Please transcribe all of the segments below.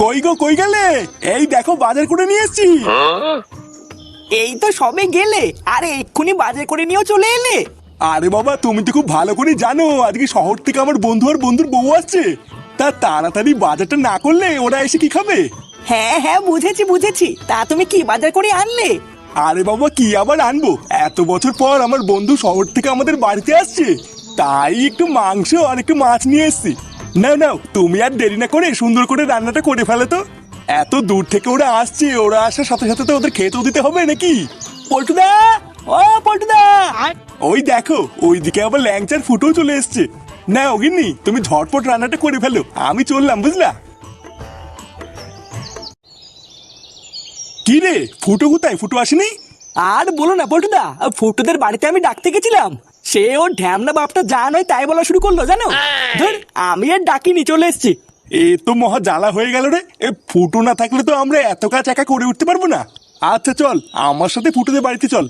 কই গো, কই গেলে? এই দেখো বাজার করে নিয়ে এসেছি। এই তো সবে গেলে, আরে এক্ষুনি বাজার করে নিয়েও চলে এলে। আরে বাবা, তুমি তো খুব ভালো করে জানো আজকে শহর থেকে আমার বন্ধু আর বন্ধুর বউ আসছে। তা তাড়াতাড়ি বাজারটা না করলে ওরা এসে কি খাবে? হ্যাঁ হ্যাঁ, বুঝেছি বুঝেছি। তা তুমি কি বাজার করে আনলে? আরে বাবা, কি আবার আনবো, এত বছর পর আমার বন্ধু শহর থেকে আমাদের বাড়িতে আসছে, তাই একটু মাংস আর একটু মাছ নিয়ে এসেছি। নাও নাও, তুমি আর দেরি না করে সুন্দর করে রান্নাটা করে ফেলে তো। এত দূর থেকে ওরা আসছে, ওরা আসার সাথে সাথে তো ওদের খেতেও দিতে হবে নাকি? পল্টুদা, ও পল্টুদা। ওই দেখো, ওইদিকে আবার ল্যাংচার ফুটেও চলে এসছে। না ওগিন্নি, তুমি ঝটপট রান্নাটা করে ফেলো, আমি চললাম, বুঝলা? কি রে, ফুটো কোথায়? ফুটো আসেনি? আর বলো না পল্টুদা, ফুটুদের বাড়িতে আমি ডাকতে গেছিলাম, সে ওর ঢ্যামনা বাপটা যা নয় তাই বলা শুরু করলো জানো। ধর, আমি আর ডাকিনি, চলে এসেছি। এ তো মহা জ্বালা হয়ে গেল রে। এ ফুটো না থাকলে তো আমরা এত কাজ একা করে উঠতে পারবো না। আচ্ছা চল, আমার সাথে ফুটোদের বাড়িতে চল।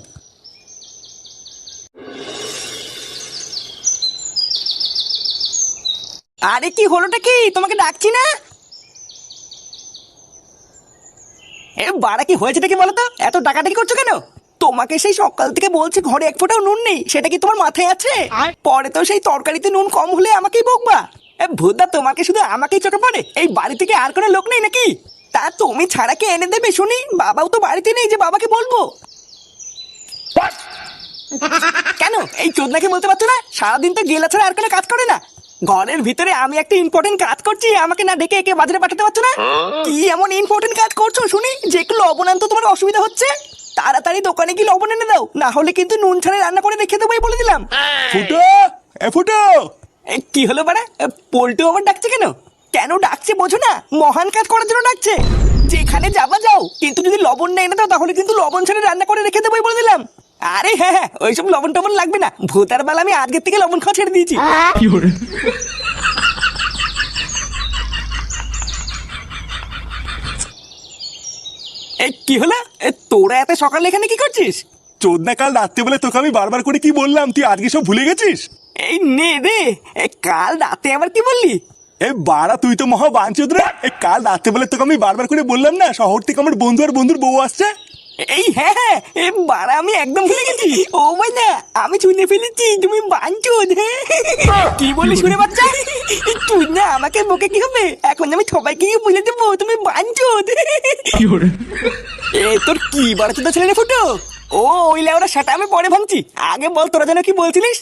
আরে কি হলোটা কি, তোমাকে ডাকছি না? এ বাড়া, কি হয়েছেটা কি বলো তো? এত ডাকাডাকি করছো কেন? তোমাকে সেই সকাল থেকে বলছে ঘরে এক ফোঁটাও নুন নেই, সেটা কি তোমার মাথায় আছে? পরে তো সেই তরকারিতে নুন কম হলে আমাকেই বকবা। এ ভূতদা, তোমাকে শুধু আমাকেই চোখে পড়ে? এই বাড়ি থেকে আর কোনো লোক নেই নাকি? তা তুমি ছাড়া কে এনে দেবে শুনি? বাবাও তো বাড়িতে নেই যে বাবাকে বলবো। কেন এই চোদনাকে বলতে পারছো না? সারাদিন তো গেলা ছাড়া আর কোনো কাজ করে না। ঘরের ভিতরে আমি একটা ইম্পর্টেন্ট কাজ করছি, আমাকে না ডেকে একে বাজারে পাঠাতে পারছো না? কি এমন ইম্পর্টেন্ট কাজ করছো শুনি যেগুলো লবণ আনতে তোমার অসুবিধা হচ্ছে? তাড়াতাড়ি দোকানে কি লবণ এনে দাও, না হলে কিন্তু নুন ছাড়া রান্না করে রেখে দেবো বলে দিলাম। ফুটো, এ ফুটো। কি হলো বাড়া, পল্টু আবার ডাকছে কেন? কেন ডাকছে বোঝো না? মহান কাজ করার জন্য ডাকছে। যেখানে যাবা যাও, কিন্তু যদি লবণ না এনে দাও তাহলে কিন্তু লবণ ছাড়া রান্না করে রেখে দেবো বলে দিলাম। আরে হ্যাঁ হ্যাঁ, ওইসব লবণ টবণ লাগবে না, ভূতার বেলা আমি আজকের থেকে লবণ খাওয়া ছেড়ে দিয়েছি। কি হলো, তোরা এত সকালে এখানে কি করছিস? চোদনা, কাল রাত্রেবেলা তোকে আমি বারবার করে কি বললাম, তুই আজকে সব ভুলে গেছিস? এই নে রে, কাল রাতে আবার কি বললি? এ বাড়া, তুই তো মহা বাঞ্চোদ রে। কাল রাত্রেবেলা তোকে আমি বারবার করে বললাম না শহর থেকে আমার বন্ধু আর বন্ধুর বউ আসছে। এই হ্যাঁ হ্যাঁ, বাড়া আমি একদম ভুলে গেছি। ও ভাই না, আমি শুনে ফেলেছি তুমি বাঞ্চোদ। কি বলি শুনে বাচ্চা? তুই না আমাকে বকে কি হবে? এখন আমি সবাইকে গিয়ে বলে দেবো তুমি বাঞ্চোদ। এ তোর কি বাড়াতে ছেলে রে ফুটো? ও ওই লেওরা, সেটা আমি পরে ভাঙছি, আগে বল তোরা যেন কি বলছিলিস?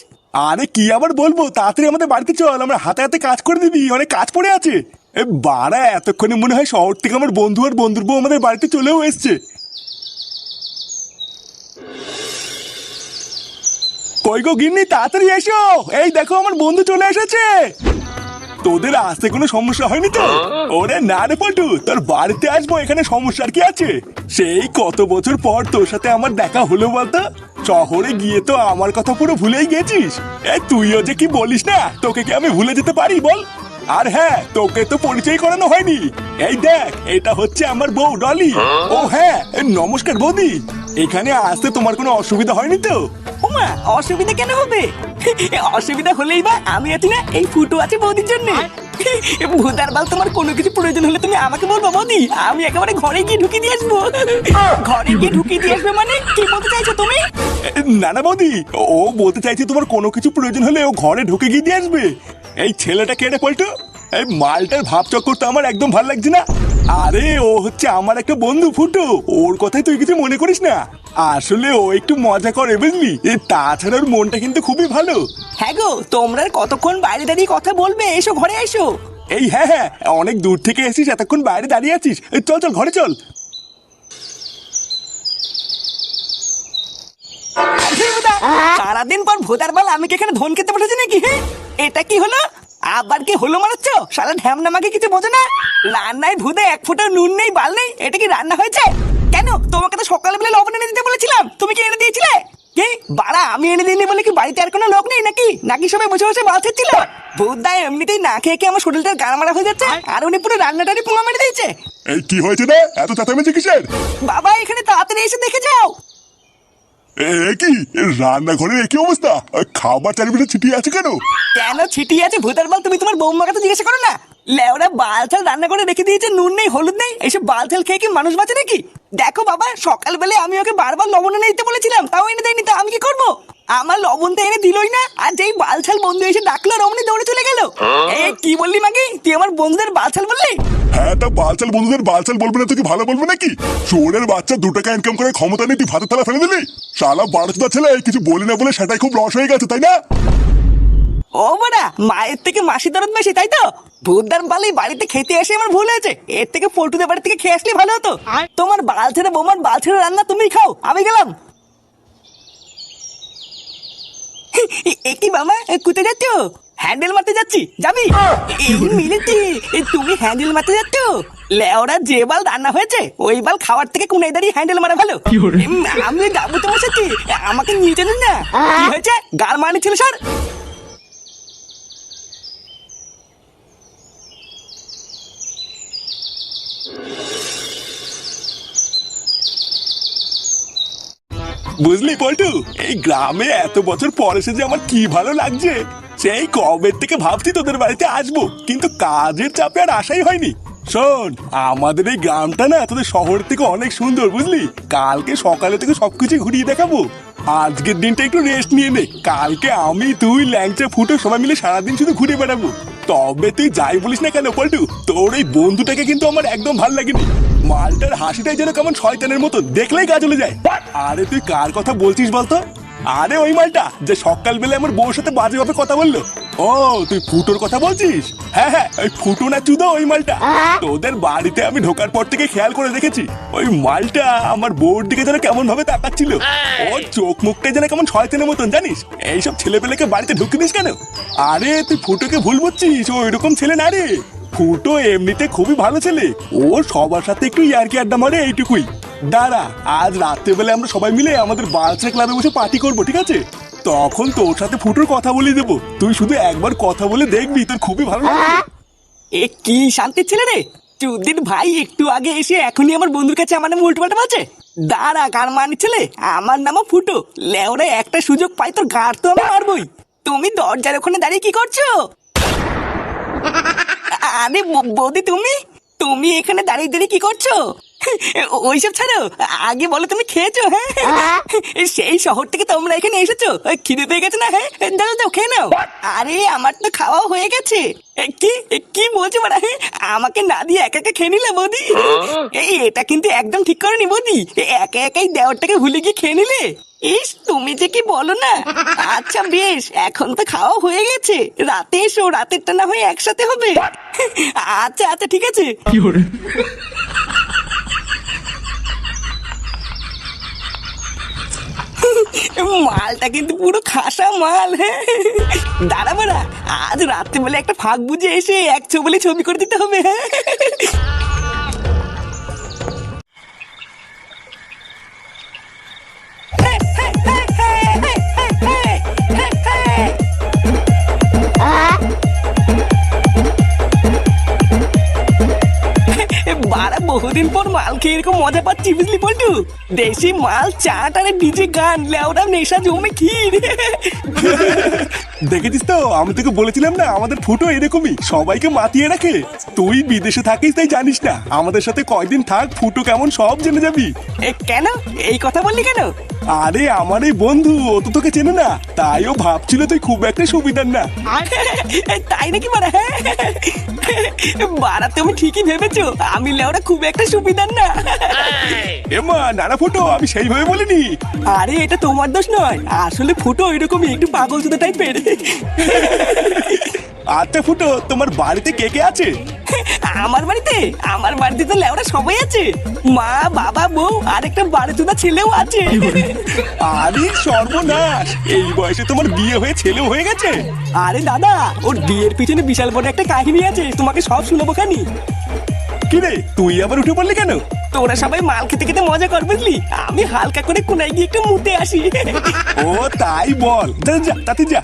আরে কি আবার বলবো, তাড়াতাড়ি আমাদের বাড়িতে চল, আমরা হাতে হাতে কাজ করে দিবি, অনেক কাজ পড়ে আছে। এ বাড়া, এতক্ষণে মনে হয় শহর থেকে আমার বন্ধু আর বন্ধুর বউ আমাদের বাড়িতে চলেও এসছে। কই গো গিন্নি, তাড়াতাড়ি এসো, এই দেখো আমার বন্ধু চলে এসেছে। তোদের আসতে কোনো সমস্যা হয়নি তো? ওরে না রে পল্টু, তোর বাড়িতে আসবো, এখানে সমস্যার কি আছে? সেই কত বছর পর তোর সাথে আমার দেখা হলো বলতো। শহরে গিয়ে তো আমার কথা পুরো ভুলেই গেছিস। এই তুইও যে কি বলিস না, তোকে কি আমি ভুলে যেতে পারি বল? আর হ্যাঁ, তোকে তো পরিচয় করানো হয়নি। এই দেখ, এটা হচ্ছে আমার বউ ডলি। ও হ্যাঁ, নমস্কার বৌদি। এখানে আসতে তোমার কোনো অসুবিধা হয়নি তো? ওমা, অসুবিধা কেন হবে? অসুবিধা হলেই বা আমি আছি না, এই ফুটো আছে বৌদির জন্য। ভূতার বাল, তোমার কোনো কিছু প্রয়োজন হলে তুমি আমাকে বলবো বৌদি, আমি একেবারে ঘরে গিয়ে ঢুকিয়ে দিয়ে আসবো। ঘরে গিয়ে ঢুকিয়ে দিয়ে আসবে মানে কি বলতে চাইছো তুমি? না না বৌদি, ও বলতে চাইছে তোমার কোনো কিছু প্রয়োজন হলে ও ঘরে ঢুকে গিয়ে দিয়ে আসবে। এই ছেলেটা কেটে পল্টু, এই মালটার ভাব চক্কর তো আমার একদম ভালো লাগছে না। আরে ও হচ্ছে আমার একটা বন্ধু ফুটো, ওর কথাই তুই কিছু মনে করিস না। আসলে ও একটু মজা করে বুঝলি, তাছাড়া ওর মনটা কিন্তু খুবই ভালো। হ্যাঁ গো, তোমরা কতক্ষণ বাইরে দাঁড়িয়ে কথা বলবে? এসো ঘরে এসো। এই হ্যাঁ হ্যাঁ, অনেক দূর থেকে এসেছিস, এতক্ষণ বাইরে দাঁড়িয়ে আছিস, চল চল ঘরে চল। সারাদিন পর ভোদার বাল আমি কি এখানে ধন খেতে বসেছি নাকি? হ্যাঁ, এটা কি হলো? আবার কি হলো মারাচ্ছ? শালা ঢ্যামনা মাকে কিছু বোঝে না। রান্নায় ভুদে এক ফোঁটা নুন নেই, বাল নেই, এটা কি রান্না হয়েছে? কেন, তোমাকে তো সকালবেলা লবণ এনে দিতে বলেছিলাম, তুমি কি এনে দিয়েছিলে? কি বাড়া, আমি এনে দিইনি বলে কি বাড়িতে আর কোনো লোক নেই নাকি? নাকি সবাই বসে বসে মাছ ছিল? ভূতদা এমনিতেই না খেয়ে খেয়ে আমার শরীরটা গাড়মারা হয়ে যাচ্ছে, আর উনি পুরো রান্নাটারি পুঙা মেরে দিয়েছে। এই কি হয়েছে না, এত চেঁচামেচি কিসের? বাবা এখানে তাড়াতাড়ি এসে দেখে যাও। কি রান্নাঘরের একই অবস্থা? খাবার চারিপাশে ছিটিয়ে আছে কেন? কেন ছিটিয়ে আছে ভূতের বাল? তুমি তোমার বৌমাকে তো জিজ্ঞাসা করো না? লেওরা বাল ছাল রান্না করে রেখে দিয়েছে, নুন নেই হলুদ নেই, এইসব বাল ছাল খেয়ে কি মানুষ বাঁচে নাকি? দেখো বাবা, সকালবেলায় আমি ওকে বারবার লবণ এনে দিতে বলেছিলাম, তাও এনে দেয়নি, তো আমি কি করবো? আমার লবণ তো এনে দিলই না, আর যেই বাল ছাল বন্ধু এসে ডাকলো অমনি দৌড়ে চলে গেল। এ কি বললি মাগি? তুই আমার বন্ধুদের বাল ছাল বললি? হ্যাঁ, তা বালচাল বন্ধুদের বালচাল বলবে না তো কি ভালো বলবে নাকি? চোরের বাচ্চা 2 টাকা ইনকাম করে ক্ষমতা নেই, তুই ভাতের থালা ফেলে দিলি? শালা বারোচোদা ছেলে, কিছু বলি না বলে সেটাই খুব লস হয়ে গেছে, তাই না? ও বাড়া, মায়ের থেকে মাসি দরদ বেশি, তাই তো? ভূতদার বালেই বাড়িতে খেতে এসে আমার ভুল হয়েছে, এর থেকে পল্টুদের বাড়ি থেকে খেয়ে আসলে ভালো হতো। তোমার বাল ছেড়ে বৌমার বাল ছেড়ে রান্না তুমি খাও, আমি গেলাম। কি মামা, কোথায় যাচ্ছ? হ্যান্ডেল মারতে যাচ্ছি, যাবি? মিলেছি, তুমি হ্যান্ডেল মারতে যাচ্ছ? লেওরা যে বাল রান্না হয়েছে ওই বাল খাওয়ার থেকে কোনায় দাঁড়িয়ে হ্যান্ডেল মারা ভালো। আমি যাবো তোমার সাথে, আমাকে নিয়ে চলুন না। কি হয়েছে? গাল মারনি ছিল স্যার। বুঝলি পল্টু, এই গ্রামে এত বছর পর এসে যে আমার কি ভালো লাগছে। সেই কবে থেকে ভাবছি তোদের বাড়িতে আসবো, কিন্তু কাজের চাপে আর আসাই হয়নি। শোন, আমাদের এই গ্রামটা না তোদের শহর থেকে অনেক সুন্দর, বুঝলি? কালকে সকালে থেকে সবকিছু ঘুরিয়ে দেখাবো। আজকের দিনটা একটু রেস্ট নিয়ে নে, কালকে আমি তুই ল্যাংচা ফুটো সবাই মিলে সারাদিন শুধু ঘুরে বেড়াবো। তবে তুই যাই বলিস না কেন পল্টু, তোর এই বন্ধুটাকে কিন্তু আমার একদম ভাল লাগেনি। মালটার হাসিটাই যেন কেমন শয়তানের মতো, দেখলেই গা জ্বলে যায়। আরে তুই কার কথা বলছিস বলতো? আরে ওই মালটা যে সকালবেলা আমার বউর সাথে বাজে ভাবে কথা বললো। ও, তুই ফুটোর কথা বলছিস? হ্যাঁ হ্যাঁ, ওই ফুটো না চুদো ওই মালটা। তোদের বাড়িতে আমি ঢোকার পর থেকে খেয়াল করে দেখেছি, ওই মালটা আমার বউর দিকে যেন কেমন ভাবে তাকাচ্ছিল। ওর চোখ মুখটাই যেন কেমন শয়তানের মতন, জানিস? এইসব ছেলেপেলেকে বাড়িতে ঢুকে দিস কেন? আরে তুই ফুটোকে ভুল বুঝছিস, ও এরকম ছেলে না রে। ফুটো এমনিতে খুবই ভালো ছেলে, ও সবার সাথে একটু ইয়ার্কি আড্ডা মারে, এইটুকুই। দাঁড়া, আজ রাত্রেবেলা আমরা সবাই মিলে আমাদের বালচা ক্লাবে বসে পার্টি করবো, ঠিক আছে? তখন তোর সাথে ফুটোর কথা বলে দেবো, তুই শুধু একবার কথা বলে দেখবি, তোর খুবই ভালো লাগবে। এ কি শান্তির ছেলে রে! চুদির ভাই একটু আগে এসে এখনই আমার বন্ধুর কাছে আমার নামে উল্টো পাল্টা বলছে। দাঁড়া, কার মানি ছেলে, আমার নামও ফুটো। লেওরা একটা সুযোগ পাই তোর গাড় তো আমি মারবই। তুমি দরজার ওখানে দাঁড়িয়ে কি করছো? আরে বৌদি, তুমি তুমি এখানে দাঁড়িয়ে দাঁড়িয়ে কি করছো? ওইসব ছাড়ো, আগে বলো তুমি খেয়েছো? হ্যাঁ, সেই শহর থেকে তোমরা এখানে এসেছো, খিদে পেয়ে গেছে না? হ্যাঁ, দাও দাও, খেয়ে নাও। আরে আমার তো খাওয়া হয়ে গেছে। কি কি বলছো বড়া? আমাকে না দিয়ে একা একা খেয়ে নিলে বৌদি? এটা কিন্তু একদম ঠিক করনি বৌদি, একা একাই দেওয়ারটাকে ভুলে গিয়ে খেয়ে নিলে। ইস, তুমি যে কি বলো না। আচ্ছা বেশ, এখন তো খাওয়া হয়ে গেছে, রাতে এসো, রাতেরটা না হয় একসাথে হবে। আচ্ছা আচ্ছা, ঠিক আছে। মালটা কিন্তু পুরো খাসা মাল। হ্যাঁ, দাঁড়া বাড়া, আজ রাত্রেবেলা একটা ফাঁক বুঝে এসে এক ছবি ছবি করে দিতে হবে। হ্যাঁ, বারা বহুদিন পর মাল খেয়ে এরকম মজা পাচ্ছি, বুঝলি পল্টু? দেশি মাল, চাট আর ডিজে গান, লেওরা নেশা জমে ক্ষীর। দেখেছিস তো, আমি তোকে বলেছিলাম না আমাদের ফুটো এরকমই, সবাইকে মাতিয়ে রাখে। তুই বিদেশে থাকিস তাই জানিস না, আমাদের সাথে কয়দিন থাক, ফুটো কেমন সব জেনে যাবি। কেন এই কথা বললি কেন? আরে আমার এই বন্ধু, ও তো তোকে চেনে না, তাই ও ভাবছিল তুই খুব একটা সুবিধার না। তাই নাকি বাড়া? বাড়া, তুমি ঠিকই ভেবেছো, আমি লেওরা খুব একটা সুবিধার না। এমা নানা ফুটো, আমি সেইভাবে বলিনি। আরে এটা তোমার দোষ নয়, আসলে ফুটো এরকমই একটু পাগল চোদা টাইপের। আচ্ছা ফুটো, তোমার বাড়িতে কে কে আছে? আমার বাড়িতে তো লেওরা সবাই আছে, মা, বাবা, বউ আর একটা বাড়ি চোদা ছেলেও আছে। আরে সর্বনাশ, এই বয়সে তোমার বিয়ে হয়ে ছেলেও হয়ে গেছে? আরে দাদা, ওর বিয়ের পিছনে বিশাল বড় একটা কাহিনী আছে, তোমাকে সব শুনবো খানি। কিরে, তুই আবার উঠে পড়লি কেন? তোরা সবাই মাল খেতে খেতে মজা কর, বুঝলি? আমি হালকা করে কোনায় গিয়ে একটু মুতে আসি। ও তাই বল, যা যা, তাতে যা।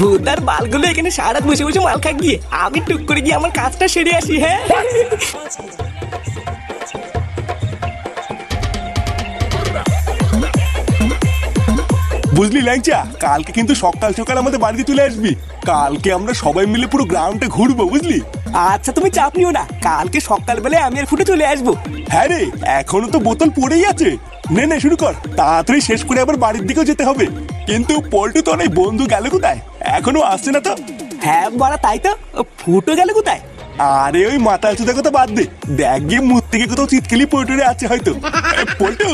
ভূতার বালগুলো এখানে সারা রাত বসে বসে মাল খা গিয়ে আমি টুক করে গিয়ে আমার কাজটা সেরে আসি। হ্যাঁ বুঝলি ল্যাংচা, কালকে কিন্তু সকাল সকাল আমাদের বাড়িতে চলে আসবি। কালকে আমরা সবাই মিলে পুরো গ্রাউন্ডে ঘুরবো, বুঝলি? আচ্ছা তুমি চাপ নিও না, কালকে সকালবেলায় আমি আর ফুটে চলে আসবো। হ্যাঁ রে, এখনো তো বোতল পড়েই আছে। নে নে শুরু কর, তাড়াতাড়ি শেষ করে আবার বাড়ির দিকেও যেতে হবে। কিন্তু পল্টু তো অনেক বন্ধু গেল কোথায়? এখনো আসছে না তো। হ্যাঁ বড়া তাই তো, ফুটো গেল কোথায়? আরে ওই মাতাল চোদা কথা বাদ দে, দেখ গিয়ে মুখ থেকে কোথাও চিৎকেলি পল্টুরে আছে হয়তো। পল্টু,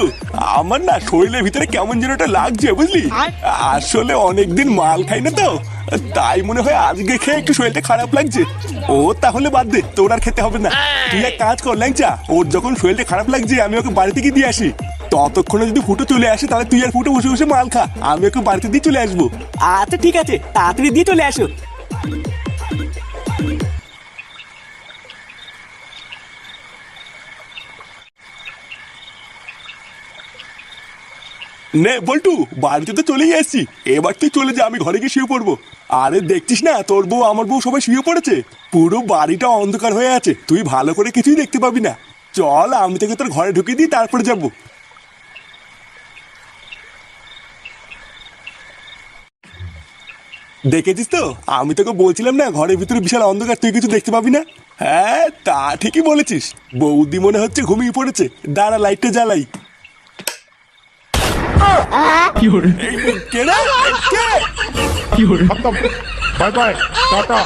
আমার না শরীরের ভিতরে কেমন যেন একটা লাগছে, বুঝলি? আসলে অনেকদিন মাল খাই না তো, তাই মনে হয় আজকে খেয়ে একটু শরীরটা খারাপ লাগছে। ও তাহলে বাদ দে, তোর আর খেতে হবে না। তুই এক কাজ কর ল্যাংচা, ওর যখন শরীরটা খারাপ লাগছে আমি ওকে বাড়ি থেকে দিয়ে আসি। ততক্ষণে যদি ফুটো চলে আসে তাহলে তুই আর ফুটো বসে বসে মাল খা, আমি ওকে বাড়িতে দিয়ে চলে আসবো। আচ্ছা ঠিক আছে, তাড়াতাড়ি দিয়ে চলে আসো। নে বল্টু, বাড়িতে তো চলেই এসেছি, এবার তুই চলে যা, আমি ঘরে গিয়ে শুয়ে পড়বো। আরে দেখছিস না, তোর বউ আমার বউ সবাই শুয়ে পড়েছে, পুরো বাড়িটা অন্ধকার হয়ে আছে, তুই ভালো করে কিছুই দেখতে পাবি না। চল আমি তোকে তোর ঘরে ঢুকিয়ে দিই, তারপরে যাবো। দেখেছিস তো, আমি তোকে বলছিলাম না ঘরের ভিতরে বিশাল অন্ধকার, তুই কিছু দেখতে পাবি না। হ্যাঁ তা ঠিকই বলেছিস, বৌদি মনে হচ্ছে ঘুমিয়ে পড়েছে, দাঁড়া লাইটটা জ্বালাই। কে রে? কে? खत्म बाय बाय टाटा